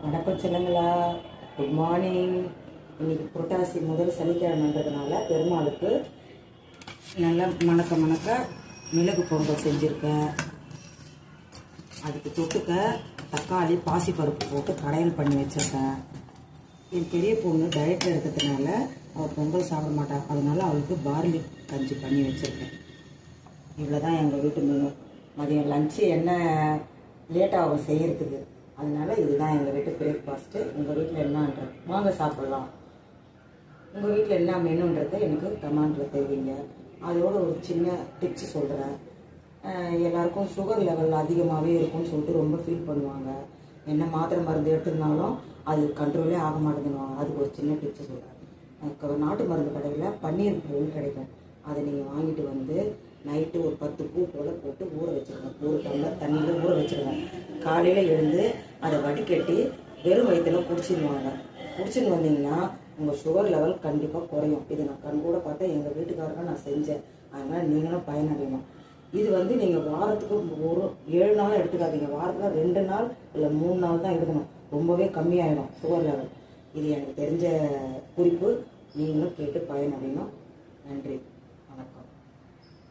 வணக்கம் செல்லுங்களா, good morning. இன்னைக்கு புரட்டாசி முதல் சனிக்கிழமைன்றதுனால பெருமாளுக்கு நல்லா மணக்க மிளகு பொங்கல் செஞ்சுருக்கேன். அதுக்கு தொட்டுக்க தக்காளி பாசிப்பருப்பு போட்டு கடையல் பண்ணி வச்சுருக்கேன். என் பெரிய பொண்ணு டயட்டில் இருக்கிறதுனால அவள் பொங்கல் சாப்பிட மாட்டாள், அதனால அவளுக்கு பார்லி கஞ்சி பண்ணி வச்சுருக்கேன். இவ்வளோ தான் எங்கள் வீட்டு மெனு. மதியம் லஞ்சு என்ன லேட்டாகும் செய்கிறதுக்கு, அதனால இதுதான் எங்கள் வீட்டு பிரேக்ஃபாஸ்ட்டு. உங்கள் வீட்டில் என்னன்ற வாங்க சாப்பிட்லாம். உங்கள் வீட்டில் என்ன மெனுன்றதை எனக்கு கமெண்டில் தெரிவிங்க. அதோட ஒரு சின்ன டிப்ஸ் சொல்கிறேன். எல்லாருக்கும் சுகர் லெவல் அதிகமாகவே இருக்கும்னு சொல்லிட்டு ரொம்ப ஃபீல் பண்ணுவாங்க. என்ன மாத்திரை மருந்து எடுத்துருந்தாலும் அது கண்ட்ரோலே ஆக மாட்டேங்குவாங்க. அதுக்கு ஒரு சின்ன டிப்ஸ் சொல்கிறேன். நாட்டு மருந்து கடையில் பன்னீர் பொருள் கிடைக்கும். அதை நீங்கள் வாங்கிட்டு வந்து நைட்டு ஒரு 10 பூ போல் போட்டு ஊற வச்சுருங்க. ஒரு டம்ளர் தண்ணியில் ஊற வச்சுருங்க. காலையில் எழுந்து அதை வடிகட்டி வெறும் வயிற்றுல குடிச்சிடுவாங்க. குடிச்சின்னு வந்தீங்கன்னா உங்கள் சுகர் லெவல் கண்டிப்பாக குறையும். இது நான் கண் கூட பார்த்தா எங்கள் வீட்டுக்காரங்க நான் செஞ்சேன். அதனால் நீங்களும் பயனடையணும். இது வந்து நீங்கள் வாரத்துக்கு ஒரு 7 நாள் எடுத்துக்காதீங்க. வாரத்தில் 2 நாள் இல்லை 3 நாள் தான் எடுக்கணும். ரொம்பவே கம்மியாயிடும் சுகர் லெவல். இது எனக்கு தெரிஞ்ச குறிப்பு. நீங்களும் கேட்டு பயனடையணும். நன்றி.